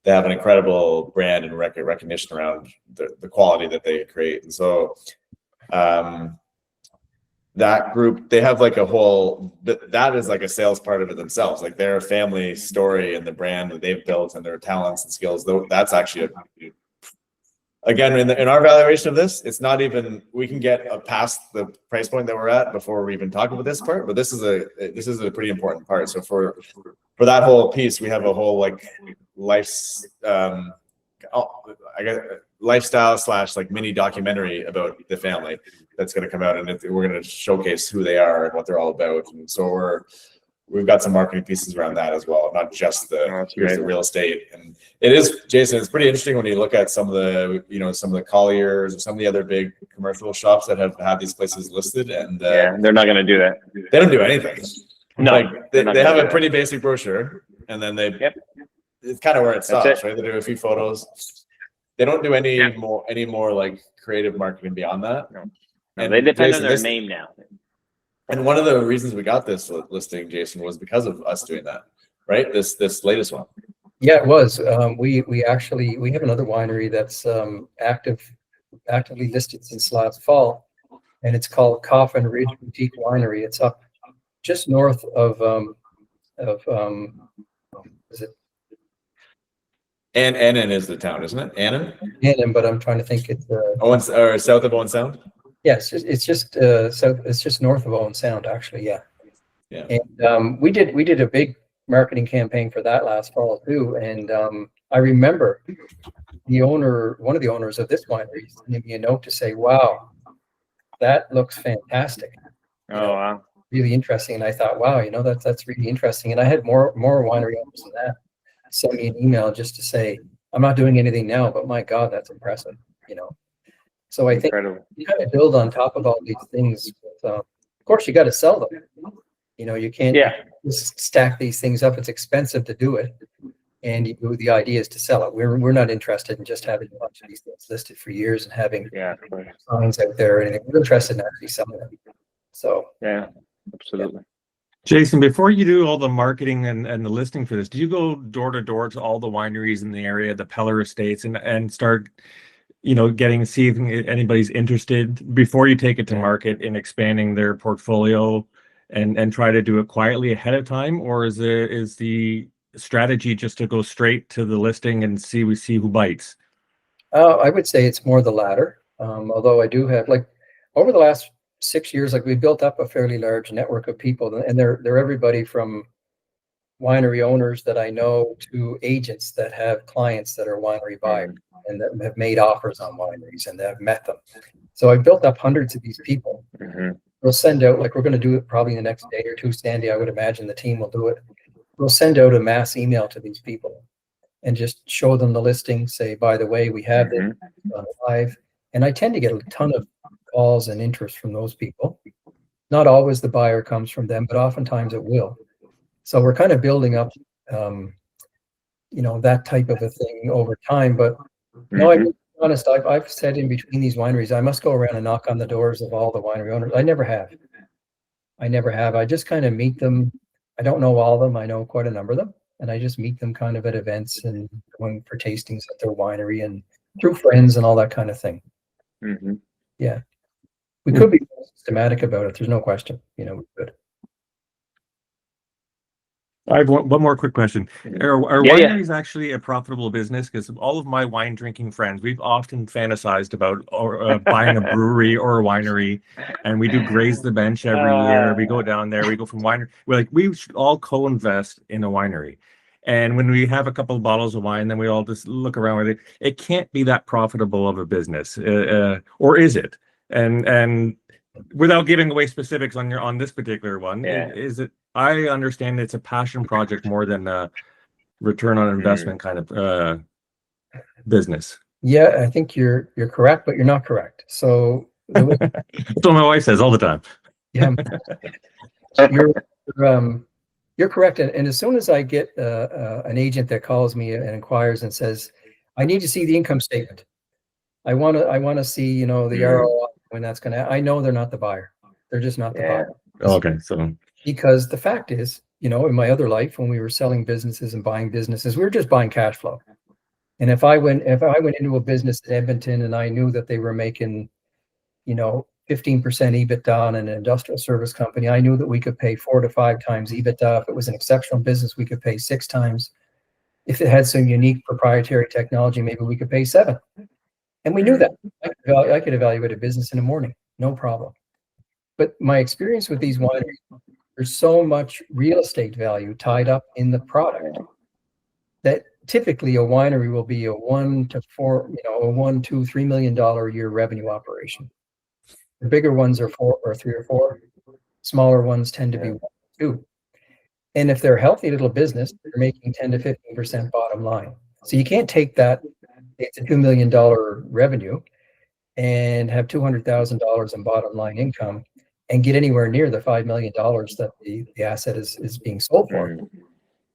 they have an incredible brand and recognition around the quality that they create. And so that group, they have like a whole, that is like a sales part of it themselves. Like their family story and the brand that they've built and their talents and skills, that's actually again, in our valuation of this, it's not even, we can get past the price point that we're at before we even talk about this part, but this is a pretty important part. So for that whole piece, we have a whole like lifestyle / like mini documentary about the family that's going to come out, and we're going to showcase who they are and what they're all about. And so we've got some marketing pieces around that as well, not just that's here's great. the real estate. And it is, Jason, it's pretty interesting when you look at some of the, some of the Colliers or some of the other big commercial shops that have had these places listed, and Yeah, they're not going to do that. they don't do anything. No, like they not have gonna a do pretty basic brochure, and then they, Yep. it's kind of where it stops, it. right? They do a few photos. They don't do any more like creative marketing beyond that. No, And they depend Jason, on their name now. And one of the reasons we got this listing, Jason, was because of us doing that, right? This latest one. Yeah, it was. We have another winery that's actively listed since last fall, and it's called Coffin Ridge Boutique Winery. It's up just north of is it Annan is the town, isn't it? Annan? Annan? But I'm trying to think. It's or south of Owen Sound. yes, it's just south. It's just north of Owen Sound, actually. Yeah. Yeah. And we did a big marketing campaign for that last fall too. And I remember one of the owners of this winery sent me a note to say, "Wow, that looks fantastic." Oh, wow. Really interesting. And I thought, wow, that's really interesting. And I had more winery owners than that send me an email just to say, I'm not doing anything now, but my God, that's impressive. So I think you kind of build on top of all these things. Of course, you got to sell them. You can't just stack these things up. It's expensive to do it. And the idea is to sell it. We're not interested in just having a bunch of these things listed for years and having signs out there. And we're interested in actually selling them. So yeah, absolutely. Jason, before you do all the marketing and the listing for this, do you go door to door to all the wineries in the area, the Peller Estates, and start, see if anybody's interested before you take it to market in expanding their portfolio, and try to do it quietly ahead of time? Or is the strategy just to go straight to the listing and see who bites? I would say it's more the latter. Although I do have, like, over the last 6 years, like, we built up a fairly large network of people, and they're everybody from winery owners that I know to agents that have clients that are winery buyers and that have made offers on wineries and that have met them. So I built up hundreds of these people. We'll send out, like, we're going to do it probably in the next day or two. Sandy, I would imagine the team will do it. We'll send out a mass email to these people and just show them the listing, say, by the way, we have this live. And I tend to get a ton of calls and interest from those people. Not always the buyer comes from them, but oftentimes it will. So we're kind of building up, that type of a thing over time. But no, I'll be honest, I've said in between these wineries, I must go around and knock on the doors of all the winery owners. I never have. I just kind of meet them. I don't know all of them. I know quite a number of them. And I just meet them kind of at events and going for tastings at their winery and through friends and all that kind of thing. Yeah. We could be more systematic about it. There's no question. We could. I have one more quick question. Are wineries actually a profitable business? Because all of my wine drinking friends, we've often fantasized about buying a brewery or a winery, and we do graze the bench every year. We go down there, we go from winery. We should all co-invest in a winery. And when we have a couple of bottles of wine, then we all just look around with it. It can't be that profitable of a business, or is it? And without giving away specifics on this particular one, is it? I understand it's a passion project more than a return on investment kind of business. Yeah, I think you're correct, but you're not correct. So that's what my wife says all the time. Yeah, you're correct. And as soon as I get an agent that calls me and inquires and says, "I need to see the income statement. I want to see, the ROI when that's going to." I know they're not the buyer. They're just not the buyer. Okay, so. Because the fact is, in my other life, when we were selling businesses and buying businesses, we were just buying cash flow. And if I went into a business in Edmonton and I knew that they were making, 15% EBITDA on an industrial service company, I knew that we could pay 4 to 5 times EBITDA. If it was an exceptional business, we could pay 6 times. If it had some unique proprietary technology, maybe we could pay 7. And we knew that. I could evaluate a business in the morning, no problem. But my experience with these wineries, there's so much real estate value tied up in the product that typically a winery will be a $1 to $4, a $1, $2, $3 million a year revenue operation. The bigger ones are 4 or 3 or 4. Smaller ones tend to be 1 or 2. And if they're a healthy little business, they're making 10 to 15% bottom line. So you can't take that, it's a $2 million revenue, and have $200,000 in bottom line income and get anywhere near the $5 million that the asset is being sold for.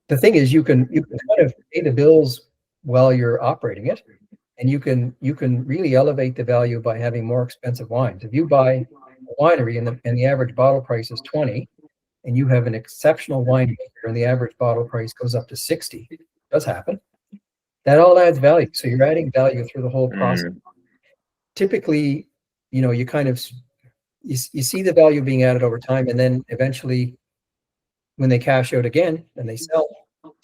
The thing is, you can kind of pay the bills while you're operating it, and you can really elevate the value by having more expensive wines. If you buy a winery and the average bottle price is 20, and you have an exceptional winemaker and the average bottle price goes up to 60, it does happen. That all adds value. So you're adding value through the whole process. Typically, you kind of you see the value being added over time, and then eventually, when they cash out again and they sell,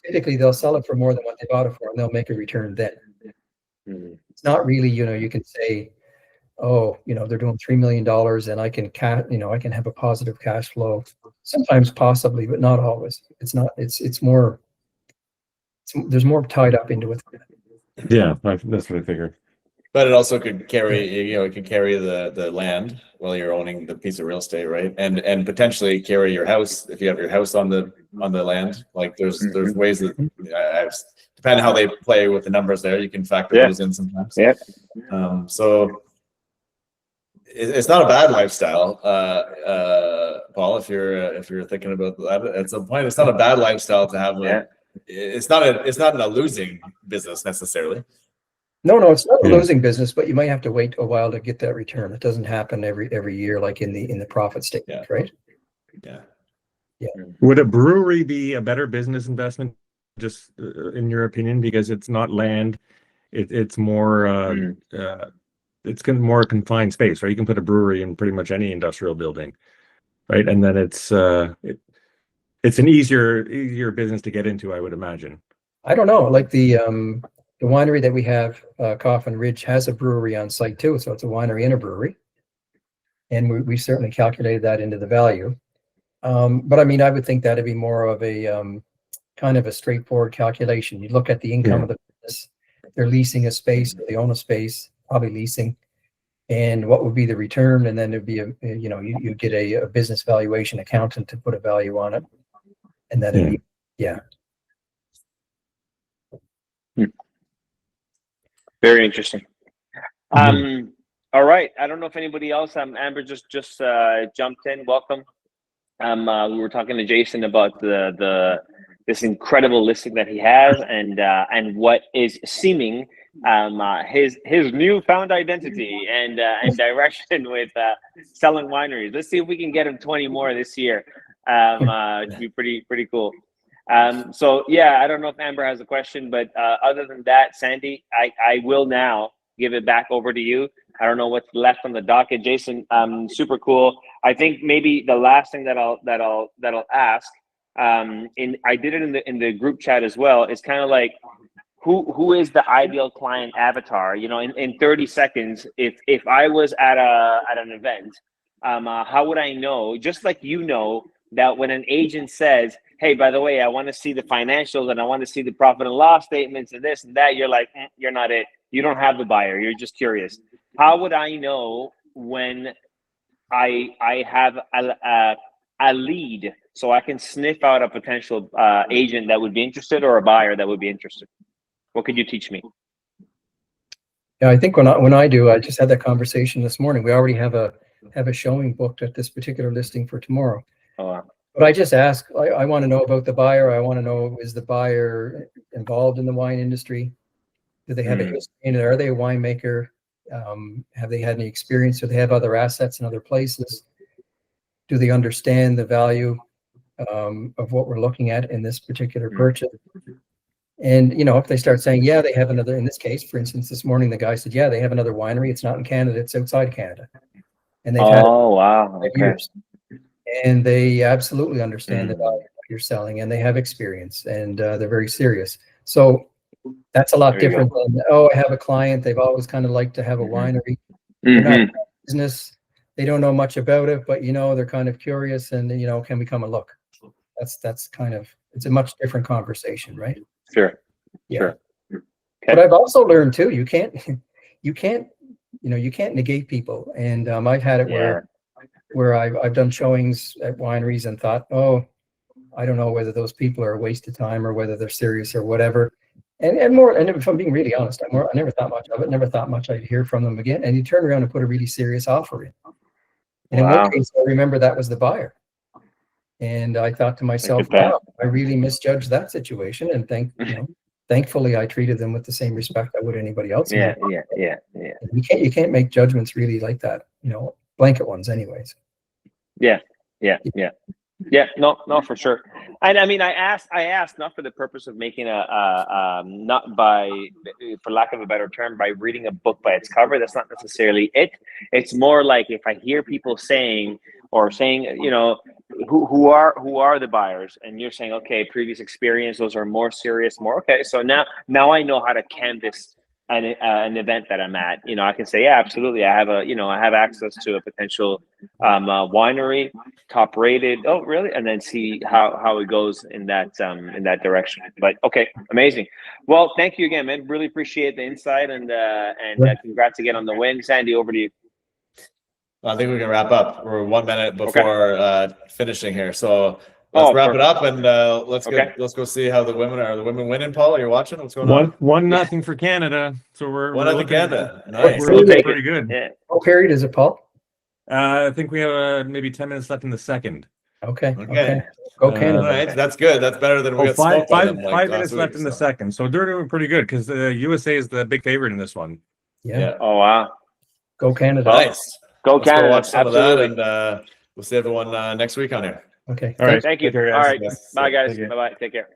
typically they'll sell it for more than what they bought it for, and they'll make a return then. It's not really, you can say, oh, they're doing $3 million, and I can have a positive cash flow. Sometimes, possibly, but not always. It's not. It's more. There's more tied up into it. Yeah, that's what I figured. But it also could carry, it can carry the land while you're owning the piece of real estate, right? And potentially carry your house if you have your house on the land. Like there's ways that depending on how they play with the numbers there, you can factor those in sometimes. Yeah. So it's not a bad lifestyle, Paul. If you're thinking about that at some point, it's not a bad lifestyle to have. It's not in a losing business necessarily. No, it's not a losing business, but you might have to wait a while to get that return. It doesn't happen every year, like in the profit statement, right? Yeah. Would a brewery be a better business investment, just in your opinion, because it's not land, it's more it's more confined space, right? You can put a brewery in pretty much any industrial building, right? And then it's an easier business to get into, I would imagine. I don't know, like the winery that we have, Coffin Ridge, has a brewery on site too, so it's a winery and a brewery, and we certainly calculated that into the value. But I mean, I would think that'd be more of a kind of a straightforward calculation. You look at the income of the business, they're leasing a space, or they own a space, probably leasing, and what would be the return, and then it'd be you get a business valuation accountant to put a value on it, and then it'd be, Very interesting. All right. I don't know if anybody else. Amber just jumped in. Welcome. We were talking to Jason about this incredible listing that he has, and what is seeming his newfound identity and direction with selling wineries. Let's see if we can get him 20 more this year. It'd be pretty cool. So yeah, I don't know if Amber has a question, but other than that, Sandy, I will now give it back over to you. I don't know what's left on the docket. Jason, super cool. I think maybe the last thing that I'll ask, I did it in the group chat as well. It's kind of like, who is the ideal client avatar? In 30 seconds, if I was at an event, how would I know? Just like that when an agent says, hey, by the way, I want to see the financials and I want to see the profit and loss statements and this and that, you're like, you're not it. You don't have the buyer. You're just curious. How would I know when I have a lead, so I can sniff out a potential agent that would be interested or a buyer that would be interested? What could you teach me? Yeah, I think when I do, I just had that conversation this morning. We already have a showing booked at this particular listing for tomorrow. Oh, wow. But I just ask, I want to know about the buyer. I want to know, is the buyer involved in the wine industry? Do they have a history in it? Are they a winemaker? Have they had any experience? Do they have other assets in other places? Do they understand the value of what we're looking at in this particular purchase? And, if they start saying, yeah, they have another, in this case, for instance, this morning, the guy said, yeah, they have another winery. It's not in Canada. It's outside Canada. And they've had it for 5 years. And they absolutely understand the value of what you're selling, and they have experience, and they're very serious. So that's a lot different than, I have a client. They've always kind of liked to have a winery. They're not in business. They don't know much about it, but they're kind of curious, and can we come and look? That's kind of, it's a much different conversation, right? Sure. Yeah. Sure. Okay. But I've also learned too, you can't negate people, and I've had it where I've done showings at wineries and thought, I don't know whether those people are a waste of time or whether they're serious or whatever. And more, and if I'm being really honest, I never thought much of it, never thought much I'd hear from them again. And you turn around and put a really serious offer in. And in one case, I remember that was the buyer. And I thought to myself, wow, I really misjudged that situation. And thankfully I treated them with the same respect I would anybody else. Yeah. You can't make judgments really like that, blanket ones anyways. Yeah, no, for sure. And I mean, I asked not for the purpose of making not by, for lack of a better term, by reading a book by its cover. That's not necessarily it. It's more like if I hear people saying, who are the buyers, and you're saying, okay, previous experience, those are more serious, okay. So now I know how to canvas an event that I'm at. I can say, yeah, absolutely. I have access to a potential winery, top rated. Oh, really? And then see how it goes in that direction. But okay, amazing. Well, thank you again, man. Really appreciate the insight and congrats again on the win. Sandy, over to you. I think we can wrap up. We're 1 minute before finishing here, so let's wrap it up and let's go see how the women winning. Paul, are you watching? What's going on? 1-0 for Canada. So we're 1-0 Canada. Nice. We're looking pretty good. Yeah. What period is it, Paul? I think we have maybe 10 minutes left in the second. Okay. Go Canada. All right. That's good. That's better than we got smoked by them, like, 5 minutes last left week, in the second. So they're doing pretty good because the USA is the big favorite in this one. Yeah. Oh, wow. Go Canada. Nice. Go Let's Canada. go watch some Absolutely. of that, and we'll see everyone next week on here. Okay. All right. Thank you. Take care, All guys. right. Yes. Bye, guys. Take care. Bye-bye. Take care.